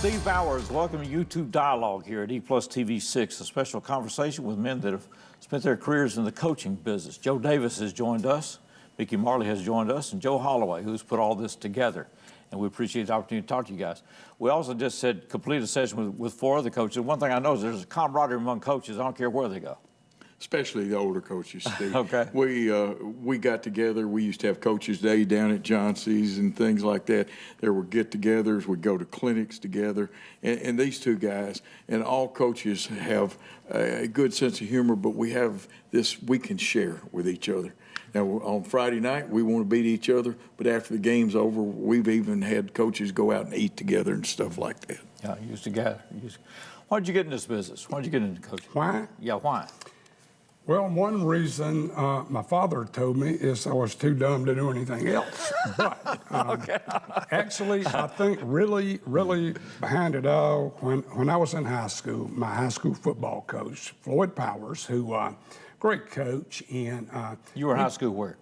Steve Bowers, welcome you to Dialogue here at E+ TV 6, a special conversation with men that have spent their careers in the coaching business. Joe Davis has joined us, Mickey Marley has joined us, and Joe Holloway, who's put all this together. And we appreciate the opportunity to talk to you guys. We also just said complete a session with four other coaches. One thing I know is there's a camaraderie among coaches. I don't care where they go. Especially the older coaches, Steve. Okay. We got together. We used to have Coaches Day down at Johnson's and things like that. There were get-togethers. We'd go to clinics together. And these two guys, and all coaches have a good sense of humor, but we have this we can share with each other. Now, on Friday night, we want to beat each other, but after the game's over, we've even had coaches go out and eat together and stuff like that. Yeah, used to gather. Why did you get in this business? Why did you get into coaching? Why? Yeah, why? Well, one reason my father told me is I was too dumb to do anything else. But actually, I think really behind it all, when I was in high school, my high school football coach, Floyd Powers, who great coach, and you were in high school where?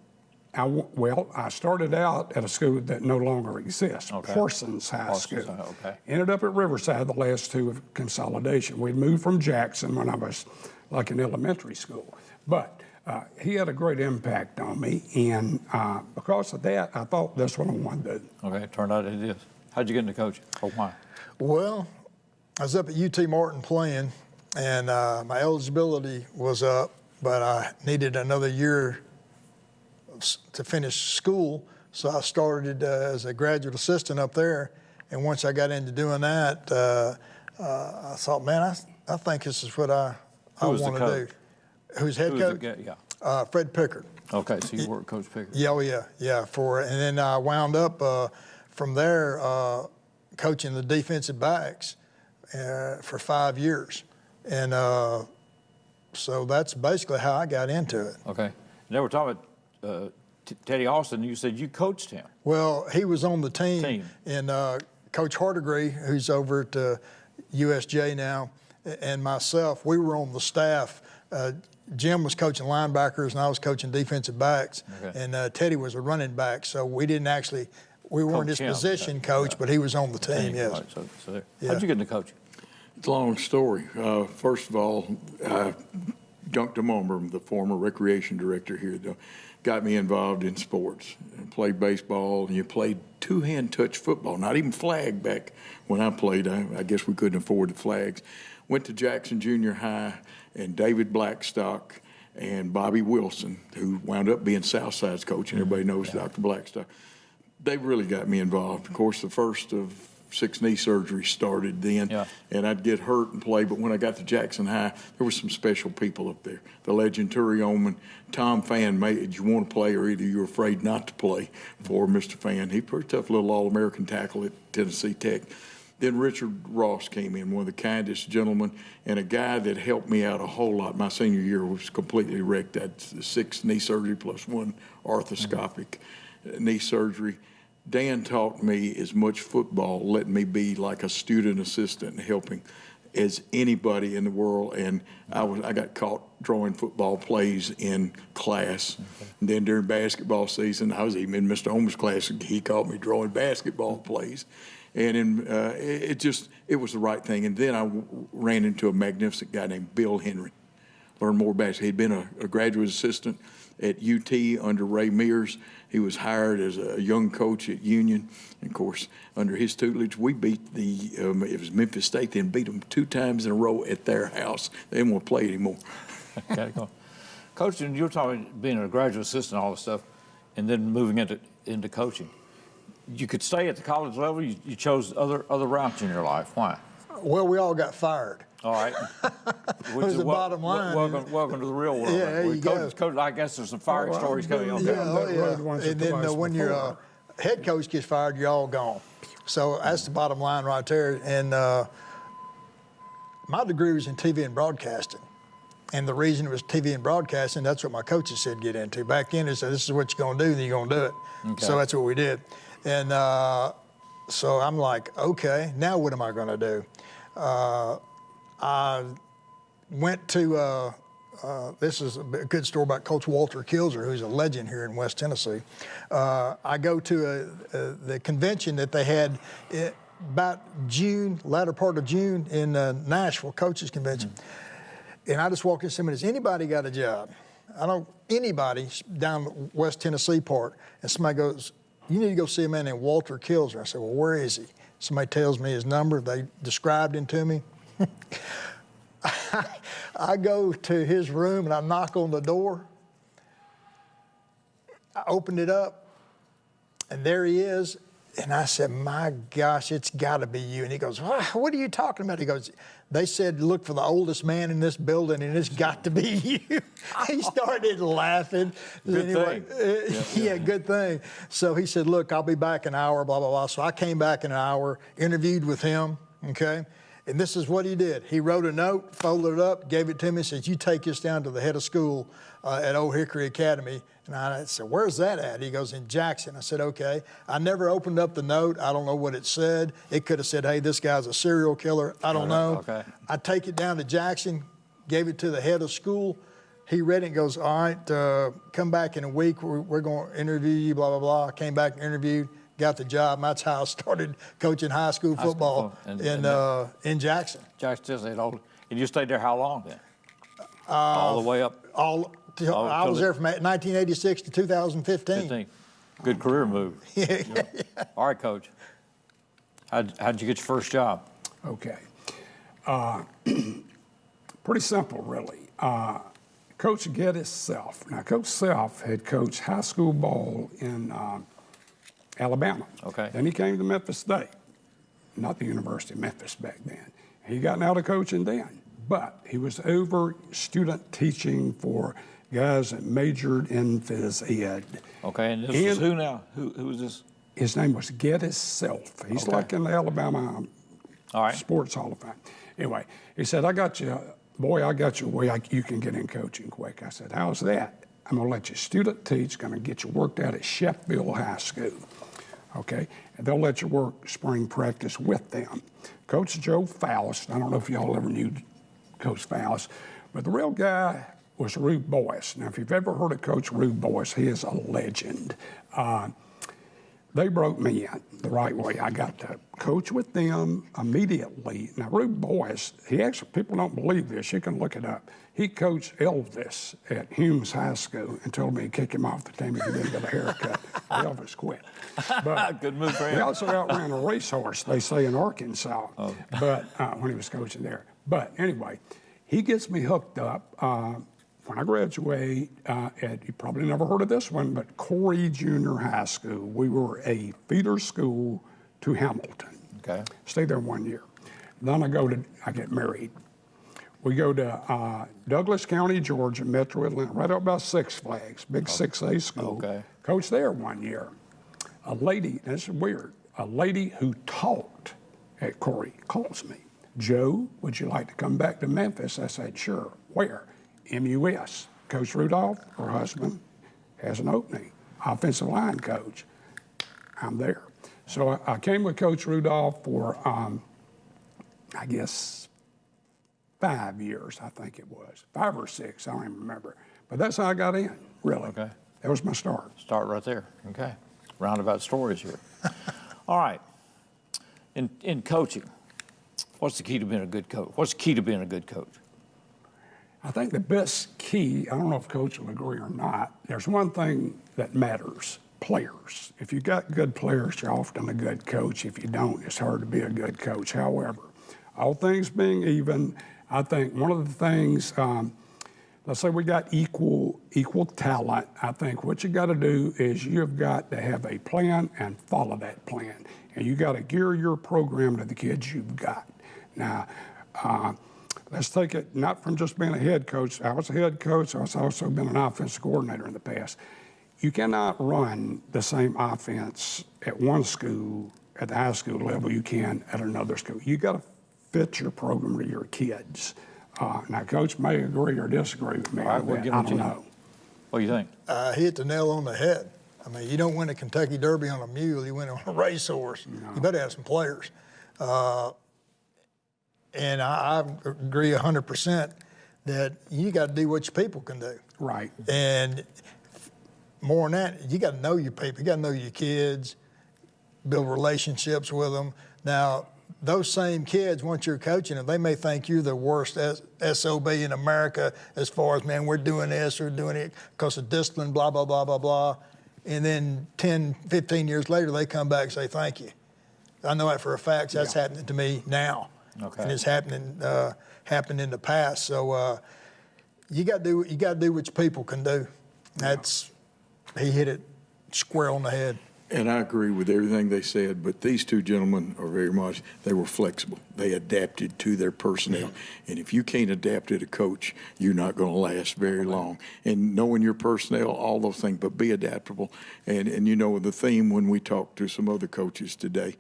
I started out at a school that no longer exists, Parsons High School. Ended up at Riverside, the last two of consolidation. We'd moved from Jackson when I was like in elementary school. But he had a great impact on me, and because of that, I thought that's what I wanted to do. Okay, it turned out it is. How'd you get into coaching, or why? Well, I was up at UT Martin playing, and my eligibility was up, but I needed another year to finish school, so I started as a graduate assistant up there, and once I got into doing that, I thought, man, I think this is what I want to do. Who's head coach? Yeah. Fred Pickard. Okay, so you worked Coach Pickard. Yeah, and then I wound up from there coaching the defensive backs for 5 years, and so that's basically how I got into it. Okay. Now we're talking about Teddy Austin. You said you coached him. Well, he was on the team. And Coach Hardegree, who's over at USJ now, and myself, we were on the staff. Jim was coaching linebackers, and I was coaching defensive backs. And Teddy was a running back, so we weren't his position coach, but he was on the team, yes. Right, so how'd you get into coaching? It's a long story. First of all, Dunk DeMomber, the former recreation director here, got me involved in sports. I played baseball, and you played two-hand touch football, not even flag back when I played. I guess we couldn't afford the flags. Went to Jackson Junior High, and David Blackstock and Bobby Wilson, who wound up being Southside's coach, and everybody knows Dr. Blackstock. They really got me involved. Of course, the first of 6 knee surgeries started then, and I'd get hurt and play. But when I got to Jackson High, there were some special people up there. The legend Turi Oman, Tom Fan made you want to play, or either you were afraid not to play for Mr. Fan. He pretty tough little All-American tackle at Tennessee Tech. Then Richard Ross came in, one of the kindest gentlemen, and a guy that helped me out a whole lot. My senior year was completely wrecked. I had 6 knee surgery plus 1 arthroscopic knee surgery. Dan taught me as much football, letting me be like a student assistant and helping as anybody in the world. And I got caught drawing football plays in class. And then during basketball season, I was even in Mr. Holmes' class, and he caught me drawing basketball plays. And it was the right thing. And then I ran into a magnificent guy named Bill Henry. Learned more basketball. He'd been a graduate assistant at UT under Ray Mears. He was hired as a young coach at Union. And of course, under his tutelage, we beat it was Memphis State, then beat them 2 times in a row at their house. They didn't want to play anymore. Coach, you were talking about being a graduate assistant and all this stuff, and then moving into coaching. You could stay at the college level. You chose other routes in your life. Why? Well, we all got fired. All right. Which is the bottom line. Welcome to the real world. Yeah, there you go. Coach, I guess there's some firing stories coming on. And then when your head coach gets fired, you're all gone. So that's the bottom line right there. And my degree was in TV and broadcasting. And the reason it was TV and broadcasting, that's what my coaches said get into. Back then, they said, this is what you're going to do, then you're going to do it. So that's what we did. And so I'm like, okay, now what am I going to do? I went to, this is a good story about Coach Walter Kilzer, who's a legend here in West Tennessee. I go to the convention that they had about June, latter part of June in Nashville, coaches convention. And I just walked in and said, has anybody got a job? Anybody down the West Tennessee part. And somebody goes, you need to go see a man named Walter Kilzer. I said, well, where is he? Somebody tells me his number. They described him to me. I go to his room and I knock on the door. I opened it up and there he is. And I said, my gosh, it's got to be you. And he goes, what are you talking about? He goes, they said, look for the oldest man in this building, and it's got to be you. He started laughing. Good thing. Yeah, good thing. So he said, look, I'll be back in an hour, blah, blah, blah. So I came back in an hour, interviewed with him, okay? And this is what he did. He wrote a note, folded it up, gave it to me, said, you take this down to the head of school at Old Hickory Academy. And I said, where's that at? He goes, in Jackson. I said, okay. I never opened up the note. I don't know what it said. It could have said, hey, this guy's a serial killer. I don't know. Okay. I take it down to Jackson, gave it to the head of school. He read it and goes, all right, come back in a week. We're going to interview you, blah, blah, blah. I came back and interviewed, got the job. That's how I started coaching high school football in Jackson. Jackson just said, and you stayed there how long then? All the way up? I was there from 1986 to 2015. Good career move. Yeah. All right, Coach. How'd you get your first job? Okay. Pretty simple, really. Coach Geddes Self. Now, Coach Self had coached high school ball in Alabama. Okay. Then he came to Memphis State, not the University of Memphis back then. He got out of coaching then, but he was over student teaching for guys that majored in phys ed. Okay, and this was who now? Who was this? His name was Geddes Self. He's like in the Alabama Sports Hall of Fame. Anyway, he said, I got you, boy, I got you where you can get in coaching quick. I said, how's that? I'm going to let you student teach, going to get you worked out at Sheffield High School. Okay, and they'll let you work spring practice with them. Coach Joe Faust, I don't know if y'all ever knew Coach Faust, but the real guy was Rube Boyce. Now, if you've ever heard of Coach Rube Boyce, he is a legend. They broke me in the right way. I got to coach with them immediately. Now, Rube Boyce, he actually, people don't believe this, you can look it up. He coached Elvis at Humes High School and told me to kick him off the team if he didn't get a haircut. Elvis quit. But good move for him. He also outran a racehorse, they say, in Arkansas, but when he was coaching there. But anyway, he gets me hooked up. When I graduate you probably never heard of this one, but Corey Junior High School. We were a feeder school to Hamilton. Okay. Stayed there 1 year. Then I get married. We go to Douglas County, Georgia, Metro Atlanta, right up by Six Flags, big 6A school. Okay. Coached there 1 year. A lady, this is weird, a lady who taught at Corey calls me. Joe, would you like to come back to Memphis? I said, sure. Where? MUS. Coach Rudolph, her husband, has an opening. Offensive line coach. I'm there. So I came with Coach Rudolph for, I guess, 5 years, I think it was. 5 or 6, I don't even remember. But that's how I got in, really. Okay. That was my start. Start right there. Okay. Roundabout stories here. All right. In coaching, what's the key to being a good coach? What's the key to being a good coach? I think the best key, I don't know if Coach will agree or not, there's one thing that matters, players. If you got good players, you're often a good coach. If you don't, it's hard to be a good coach. However, all things being even, I think one of the things, let's say we got equal talent. I think what you got to do is you've got to have a plan and follow that plan. And you got to gear your program to the kids you've got. Now, let's take it not from just being a head coach. I was a head coach. I've also been an offensive coordinator in the past. You cannot run the same offense at one school at the high school level you can at another school. You got to fit your program to your kids. Now, Coach may agree or disagree with me. All right, I don't know. What do you think? He hit the nail on the head. I mean, you don't win a Kentucky Derby on a mule. You win on a racehorse. No. You better have some players. And I agree 100% that you got to do what your people can do. Right. And more than that, you got to know your people. You got to know your kids. build relationships with them. Now, those same kids, once you're coaching them, they may think you're the worst SOB in America as far as, man, we're doing this, we're doing it because of discipline, blah, blah, blah, blah, blah. And then 10, 15 years later, they come back and say, thank you. I know that for a fact. That's happening to me now. Okay. And it's happened in the past. So you got to do what your people can do. He hit it square on the head. And I agree with everything they said, but these two gentlemen are they were flexible. They adapted to their personnel. And if you can't adapt to the coach, you're not going to last very long. And knowing your personnel, all those things, but be adaptable. And you know, the theme when we talked to some other coaches today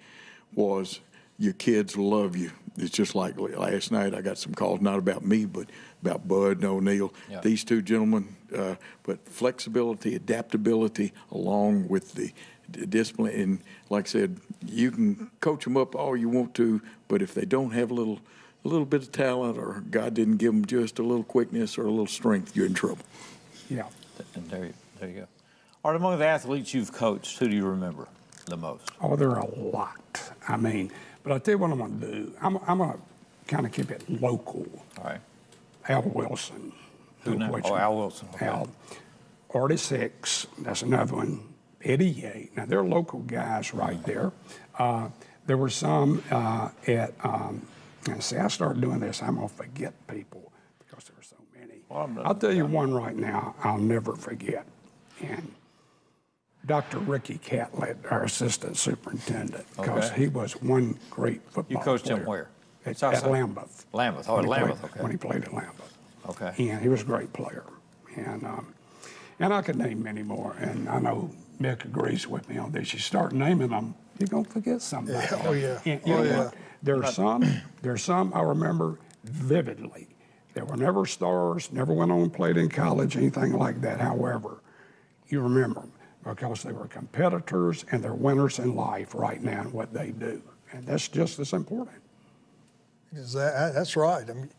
was your kids love you. It's just like last night I got some calls, not about me, but about Bud and O'Neal. Yeah. These two gentlemen, but flexibility, adaptability, along with the discipline. And like I said, you can coach them up all you want to, but if they don't have a little bit of talent, or God didn't give them just a little quickness or a little strength, you're in trouble. Yeah. And there you go. All right, among the athletes you've coached, who do you remember the most? Oh, there are a lot. I mean, but I'll tell you what I'm going to do. I'm going to kind of keep it local. All right. Al Wilson. Who now? Oh, Al Wilson. Okay. Al. Artie Six, that's another one. Eddie Yates. Now, they're local guys right there. There were some and see, I started doing this, I'm going to forget people because there were so many. Well, I'll tell you one right now I'll never forget. And Dr. Ricky Catlett, our assistant superintendent, because he was one great football player. You coached him where? At Lambeth. Lambeth, at Lambeth, okay. When he played at Lambeth. Okay. And he was a great player. And I could name many more, and I know Mick agrees with me on this. You start naming them, you're going to forget somebody. Yeah. Oh, yeah. And, you know what? There's some I remember vividly. They were never stars, never went on and played in college, anything like that. However, you remember them because they were competitors and they're winners in life right now in what they do. And that's just as important. That's right. I mean,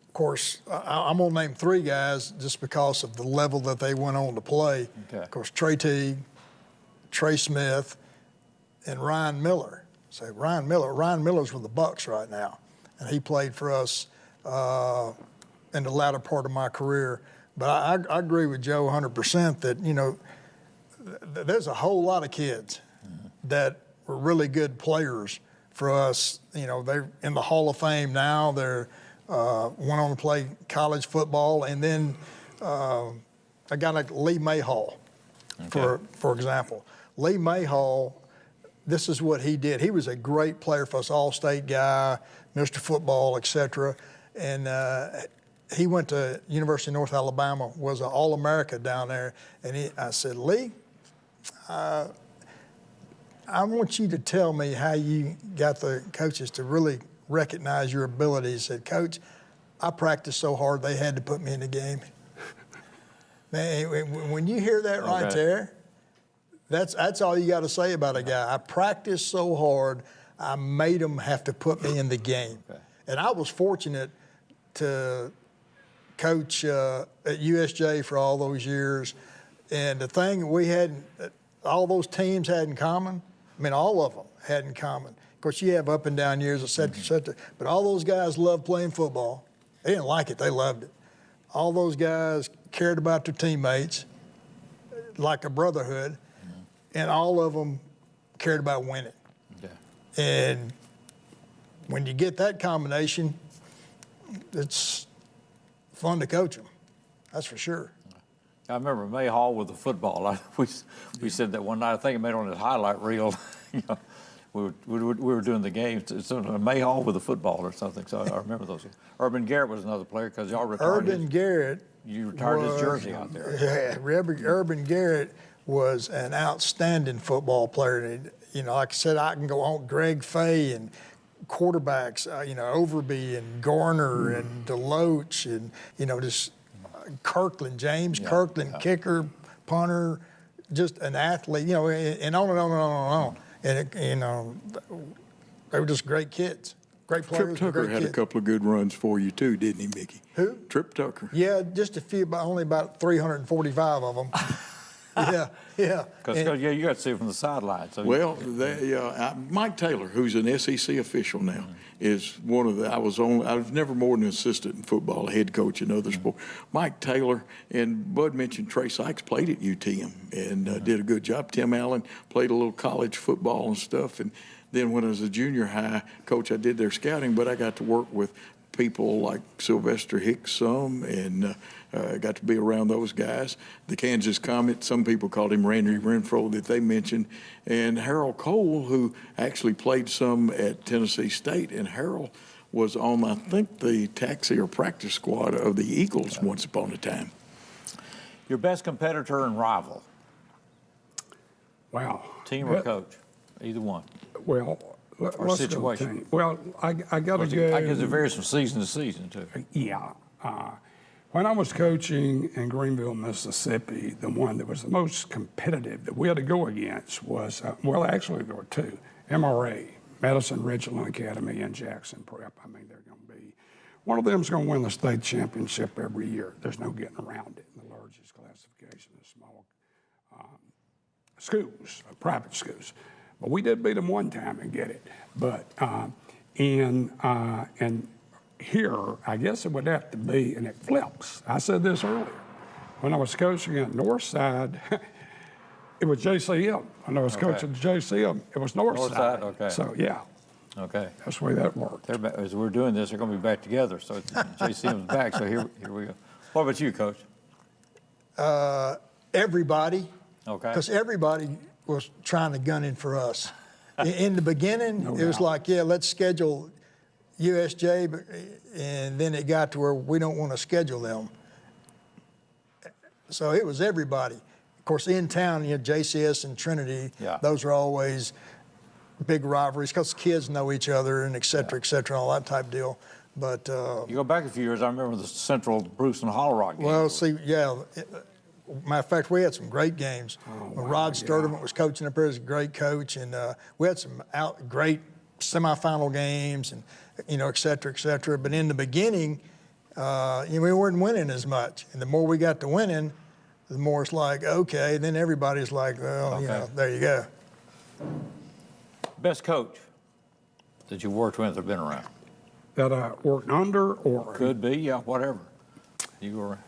of course, I'm going to name three guys just because of the level that they went on to play. Okay. Of course, Trey Teague, Trey Smith, and Ryan Miller. So Ryan Miller's with the Bucks right now, and he played for us in the latter part of my career. But I agree with Joe 100% that, you know, there's a whole lot of kids that were really good players for us. You know, they're in the Hall of Fame now. They're went on to play college football, and then a guy like Lee Mayhall, for example. Lee Mayhall, this is what he did. He was a great player for us, all-state guy, Mr. Football, etc. And he went to University of North Alabama, was an All-America down there. And I said, Lee, I want you to tell me how you got the coaches to really recognize your abilities. He said, Coach, I practiced so hard they had to put me in the game. Man, when you hear that right there, that's all you got to say about a guy. I practiced so hard, I made them have to put me in the game. Okay. And I was fortunate to coach at USJ for all those years. And the thing we had, all those teams had in common, I mean, all of them had in common. Of course, you have up and down years, et cetera, et cetera. But all those guys loved playing football. They didn't like it, they loved it. All those guys cared about their teammates like a brotherhood, and all of them cared about winning. Okay. And when you get that combination, it's fun to coach them. That's for sure. I remember Mayhall with the football. We said that one night. I think it made it on his highlight reel. You know, we were doing the game. It's a Mayhall with a football or something. So I remember those. Urban Garrett was another player because y'all retired. You retired his jersey out there. Yeah, Urban Garrett was an outstanding football player. And, you know, like I said, I can go on. Greg Fay and quarterbacks, you know, Overby and Garner and DeLoach and, you know, just Kirkland, James Kirkland, kicker, punter, just an athlete, you know, and on and on and on and on. And, you know, they were just great kids, great players. Trip Tucker had a couple of good runs for you, too, didn't he, Mickey? Who? Trip Tucker. Yeah, just a few, but only about 345 of them. yeah. Because you got to see it from the sideline. So Well, Mike Taylor, who's an SEC official now, is one of the. I was never more than an assistant in football, a head coach in other sports. Mike Taylor and Bud mentioned Trey Sykes played at UTM and did a good job. Tim Allen played a little college football and stuff. And then when I was a junior high coach, I did their scouting, but I got to work with people like Sylvester Hicks some, and got to be around those guys. The Kansas Comet, some people called him Randy Renfro that they mentioned, and Harold Cole, who actually played some at Tennessee State, and Harold was on, I think, the taxi or practice squad of the Eagles once upon a time. your best competitor and rival, Wow. team or coach, either one. Well, let's situation. go team. Well, I got to go. I guess it varies from season to season, too. Yeah. When I was coaching in Greenville, Mississippi, the one that was the most competitive that we had to go against was, well, actually there were two, MRA, Madison Ridgeland Academy, and Jackson Prep. I mean, they're going to be, one of them's going to win the state championship every year. There's no getting around it. The largest classification is small schools, private schools. But we did beat them one time and get it. But, and here, I guess it would have to be, and it flips. I said this earlier. When I was coaching at Northside, it was JCM. When I was coaching at JCM, it was Northside. Northside, okay. So, yeah, Okay. that's the way that worked. As we're doing this, they're going to be back together. So JCM's back. So here we go. What about you, Coach? Everybody, Okay. because everybody was trying to gun in for us. In the beginning, No it was doubt. like, yeah, let's schedule USJ, and then it got to where we don't want to schedule them. So it was everybody. Of course, in town, you know, JCS and Trinity, Yeah. those are always big rivalries because kids know each other and et cetera, all that type deal. But, You go back a few years, I remember the Central Bruce and Hollow Rock game. well, see, yeah. Matter of fact, we had some great games. When Rod Sturdivant was coaching up there, he was a great coach, and we had some great semifinal games, and et cetera. But in the beginning, we weren't winning as much, and the more we got to winning, the more it's like, okay. Then everybody's like, well, Okay. There you go. Best coach that you worked with or been around? That I worked under or? Could be, yeah, whatever. You were.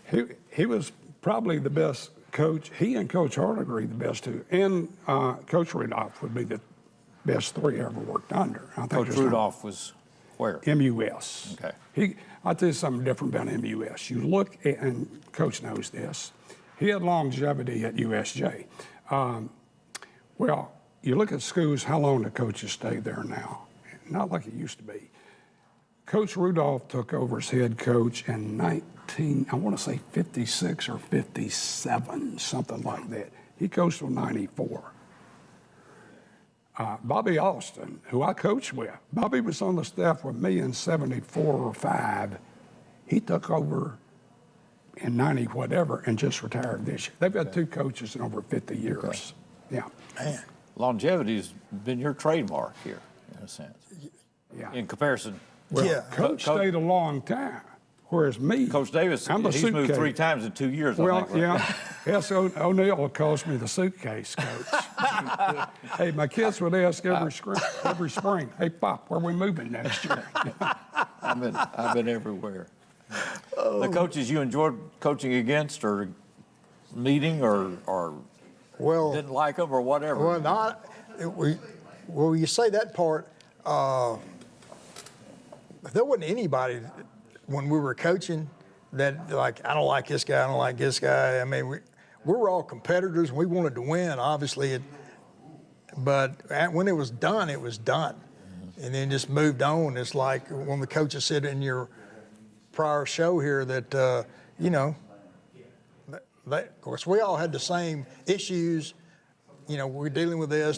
He was probably the best coach. He and Coach Hart agree the best two. And Coach Rudolph would be the best three I ever worked under. I think Coach there's not- Rudolph was where? MUS. Okay. I'll tell you something different about MUS. You look at, and Coach knows this, he had longevity at USJ. Well, you look at schools, how long the coaches stay there now? Not like it used to be. Coach Rudolph took over as head coach in I want to say 56 or 57, something like that. He coached till 94. Bobby Austin, who I coached with, Bobby was on the staff with me in 74 or 5. He took over in 90 whatever and just retired this year. They've got two coaches in over 50 years. Okay. Yeah. Man. Longevity's been your trademark here, in a sense. Yeah. In comparison, Well, Yeah. Coach stayed a long time, whereas me, Coach Davis, I'm a he's moved suitcase. 3 times in 2 years. Well, I think, right? yeah. S. O'Neill calls me the suitcase coach. Hey, my kids would ask every spring, hey, Pop, where are we moving next year? I've been everywhere. The coaches you enjoyed coaching against or meeting or Well, didn't like them or whatever? Well, you say that part. There wasn't anybody when we were coaching that like, I don't like this guy, I don't like this guy. I mean, we were all competitors and we wanted to win, obviously. But when it was done, it was done. And then just moved on. It's like one of the coaches said in your prior show here that, of course, we all had the same issues. We're dealing with this.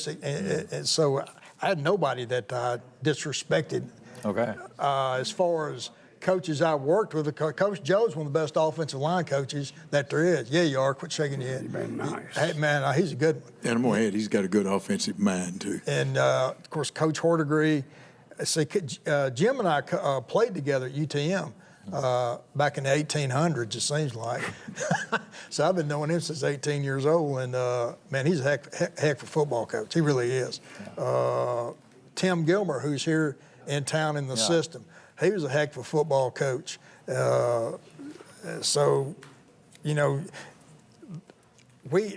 And so I had nobody that I disrespected. Okay. As far as coaches I worked with, Coach Joe's one of the best offensive line coaches that there is. Yeah, you are. Quit shaking your head. You've been nice. Hey, man, he's a good one. And I'm going to add, he's got a good offensive mind, too. And, of course, Coach Hortigree. See, Jim and I played together at UTM. back in the 1800s, it seems like. So I've been knowing him since 18 years old, and man, he's a heck of a football coach. He really is. Tim Gilmer, who's here in town in the system, he was a heck of a football coach. So, you know,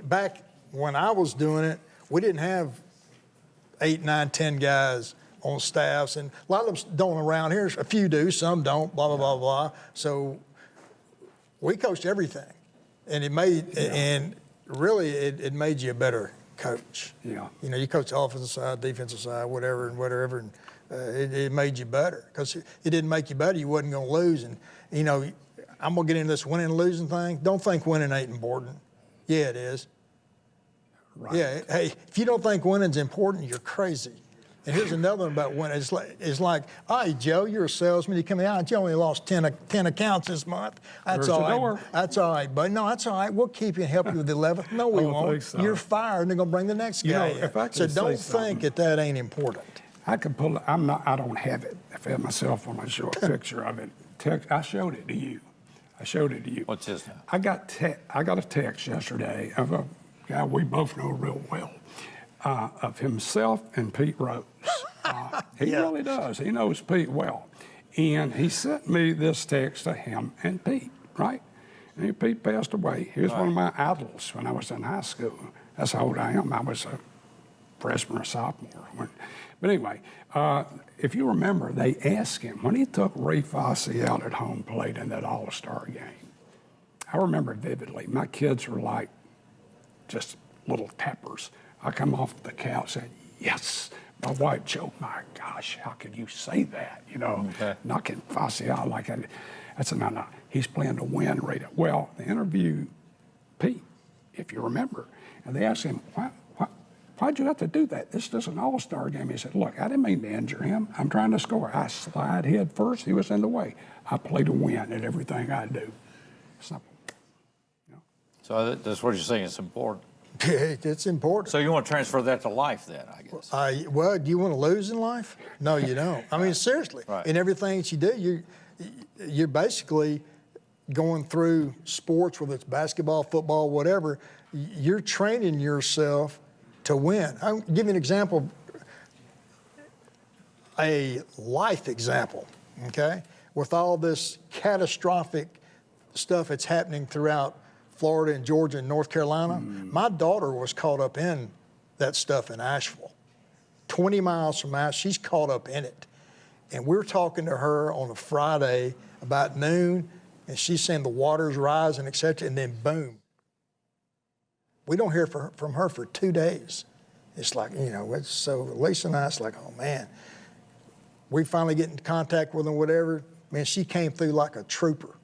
back when I was doing it, we didn't have 8, 9, 10 guys on staffs, and a lot of them don't around here. A few do, some don't, blah, blah, blah, blah. So we coached everything, and and really it made you a better coach. Yeah. You know, you coach the offensive side, defensive side, whatever, and it made you better. Because it didn't make you better, you wasn't going to lose. And, you know, I'm going to get into this winning and losing thing. Don't think winning ain't important. Yeah, it is. Right. Yeah, hey, if you don't think winning's important, you're crazy. And here's another one about winning. It's like, all right, Joe, you're a salesman. You come out, you only lost 10 accounts this month. That's all right. That's all right, but no, that's all right. We'll keep you and help you with the 11th. No, we won't. So. You're fired, and they're going to bring the next guy in. So don't think that ain't important. I could pull it. I don't have it. If I had my cell phone, I'd show a picture of it. I showed it to you. What's his name? I got a text yesterday of a guy we both know real well, of himself and Pete Rose. He really does. He knows Pete well. And he sent me this text to him and Pete, right? And Pete passed away. He was one of my idols when I was in high school. That's how old I am. I was a freshman or sophomore. But anyway, if you remember, they asked him, when he took Ray Fosse out at home plate in that All-Star game, I remember vividly, my kids were like just little tappers. I come off the couch and said, yes. My wife joked, my gosh, how could you say that? You know, knocking Fosse out like that. I said, no, he's playing to win, Rita. Well, they interviewed Pete, if you remember, and they asked him, why'd you have to do that? This is an all-star game. He said, look, I didn't mean to injure him. I'm trying to score. I slide head first. He was in the way. I play to win at everything I do. Simple. You know? So that's what you're saying. It's important. It's important. So you want to transfer that to life then, I guess. Well, do you want to lose in life? No, you don't. I mean, seriously. Right. In everything that you do, you're basically going through sports, whether it's basketball, football, whatever. You're training yourself to win. I'll give you an example, a life example, okay? With all this catastrophic stuff that's happening throughout Florida and Georgia and North Carolina, my daughter was caught up in that stuff in Asheville. 20 miles from Asheville, she's caught up in it. And we're talking to her on a Friday about noon, and she's saying the water's rising, et cetera, and then boom. We don't hear from her for 2 days. It's like, you know, so Lisa and I, it's like, oh man. We finally get in contact with her, whatever. Man, she came through like a trooper.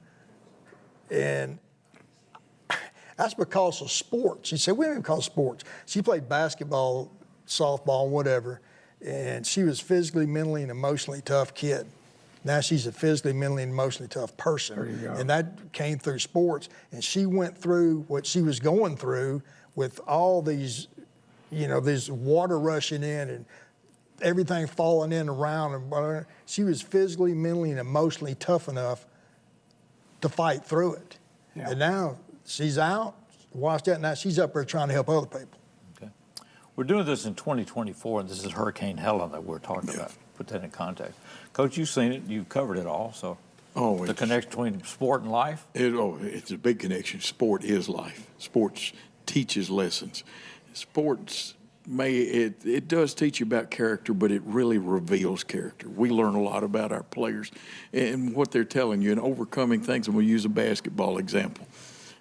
And that's because of sports. She said, we don't even call it sports. She played basketball, softball, whatever, and she was physically, mentally, and emotionally tough kid. Now she's a physically, mentally, and emotionally tough person. There you go. And that came through sports. And she went through what she was going through with all these, you know, this water rushing in and everything falling in around. And she was physically, mentally, and emotionally tough enough to fight through it. Yeah. And now she's out, washed out. Now she's up there trying to help other people. Okay. We're doing this in 2024, and this is Hurricane Helen that we're talking about. Put that in context. Coach, you've seen it. You've covered it all. So the connection between sport and life? It's a big connection. Sport is life. Sports teaches lessons. Sports it does teach you about character, but it really reveals character. We learn a lot about our players and what they're telling you and overcoming things. And we'll use a basketball example.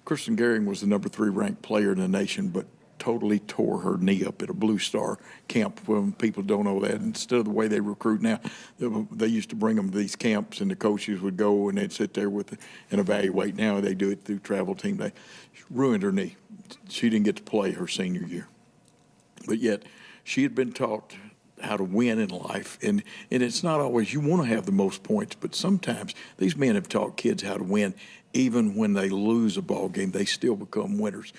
Kristen Gehring was the number 3 ranked player in the nation, but totally tore her knee up at a Blue Star camp. When people don't know that, instead of the way they recruit now, they used to bring them to these camps and the coaches would go and they'd sit there and evaluate. Now they do it through travel team. They ruined her knee. She didn't get to play her senior year. But yet she had been taught how to win in life. And it's not always you want to have the most points, but sometimes these men have taught kids how to win. Even when they lose a ball game, they still become winners.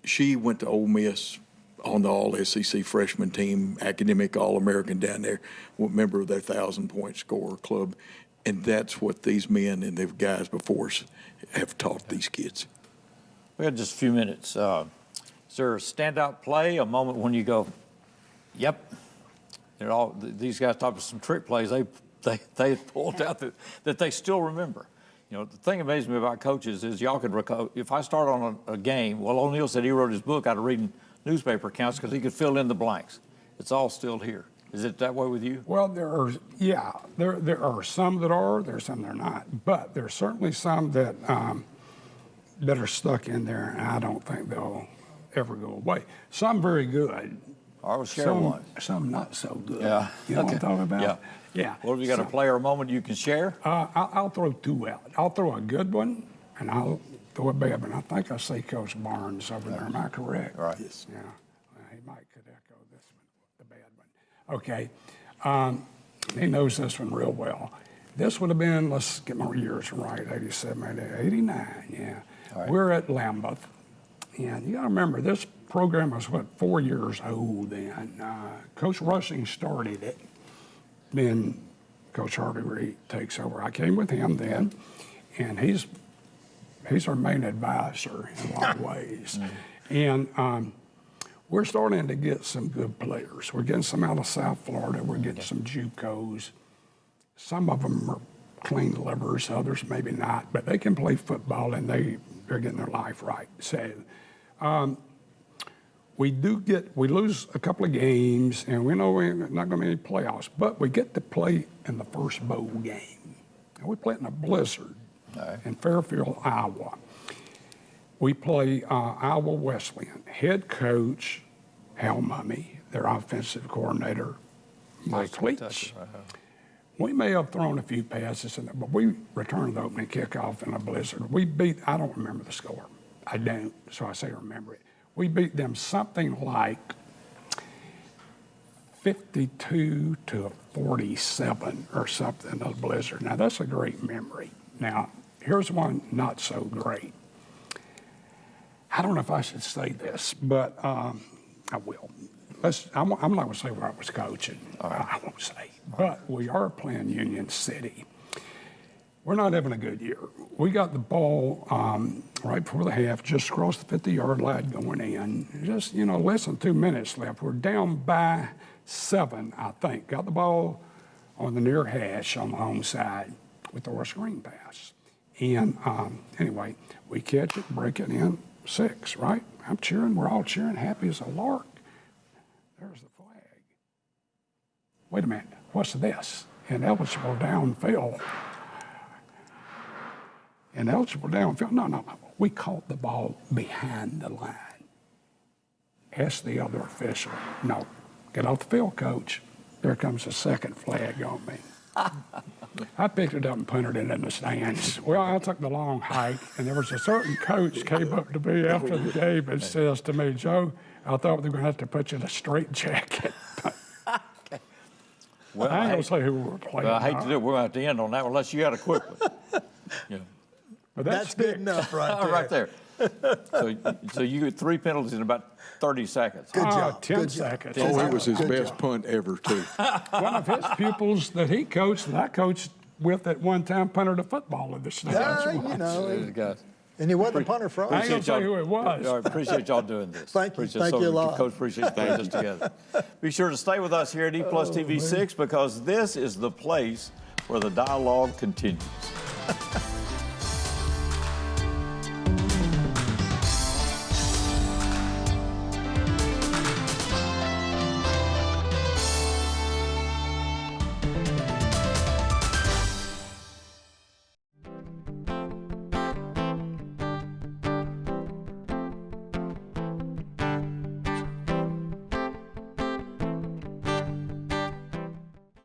She went to Ole Miss on the All-SEC freshman team, academic All-American down there, member of their 1,000-point scorer club. And that's what these men and the guys before us have taught these kids. We have just a few minutes. Is there a standout play, a moment when you go, yep, these guys talked about some trick plays they pulled out that they still remember. You know, the thing that amazes me about coaches is y'all could recall, if I start on a game, well, O'Neal said he wrote his book out of reading newspaper accounts because he could fill in the blanks. It's all still here. Is it that way with you? Well, there are some that are, there's some that are not, but there's certainly some that are stuck in there, and I don't think they'll ever go away. Some very good. I will share one. Some not so good. Yeah. You know what I'm talking about? Yeah. Yeah. Well, have you got a play or a moment you can share? I'll throw two out. I'll throw a good one, and I'll throw a bad one. I think I see Coach Barnes over there. Am I correct? Right. Yes. Yeah. He could echo this one, the bad one. Okay. He knows this one real well. This would have been, let's get my years right, 87, 89, yeah. Right. We're at Lambeth, and you got to remember, this program was, 4 years old then. Coach Rushing started it. Then Coach Harvey takes over. I came with him then, and he's our main advisor in a lot of ways. And we're starting to get some good players. We're getting some out of South Florida. We're getting some JUCOs. Some of them are clean livers, others maybe not, but they can play football and they're getting their life right. So we lose a couple of games, and we know we're not going to be any playoffs, but we get to play in the first bowl game. And we play it in a blizzard in Fairfield, Iowa. We play Iowa Wesleyan. Head coach, Hal Mummy, their offensive coordinator, Mike Leach. We may have thrown a few passes in there, but we returned the opening kickoff in a blizzard. We beat, I don't remember the score. I don't, so I say remember it. We beat them something like 52 to 47 or something in the blizzard. Now, that's a great memory. Now, here's one not so great. I don't know if I should say this, but I will. I'm not going to say where I was coaching. I won't say. But we are playing Union City. We're not having a good year. We got the ball right before the half, just across the 50-yard line going in. Just, less than 2 minutes left. We're down by 7, I think. Got the ball on the near hash on the home side. We throw a screen pass. And anyway, we catch it, break it in, 6, right? I'm cheering. We're all cheering, happy as a lark. There's the flag. Wait a minute. What's this? Ineligible downfield. Ineligible downfield. No. We caught the ball behind the line. Ask the other official. No. Get off the field, coach. There comes a second flag on me. I picked it up and punted it in the stands. Well, I took the long hike, and there was a certain coach came up to me after the game and says to me, Joe, I thought we were going to have to put you in a straitjacket. Well, I ain't going to say who we were playing. Well, I hate to do it. We're going to have to end on that one unless you got a quick one. Yeah. But That's good enough right there. Right there. So you get 3 penalties in about 30 seconds. Good job. 10 Good job. seconds. Oh, it was his best punt ever, too. One of his pupils that he coached, and I coached with at one time, punted a football in the stands. And he wasn't a punter for I us. ain't going to say who it was. I appreciate y'all doing this. Thank you. Appreciate Thank you a lot. Coach, appreciate you putting this together. Be sure to stay with us here at E Plus TV 6 because this is the place where the dialogue continues.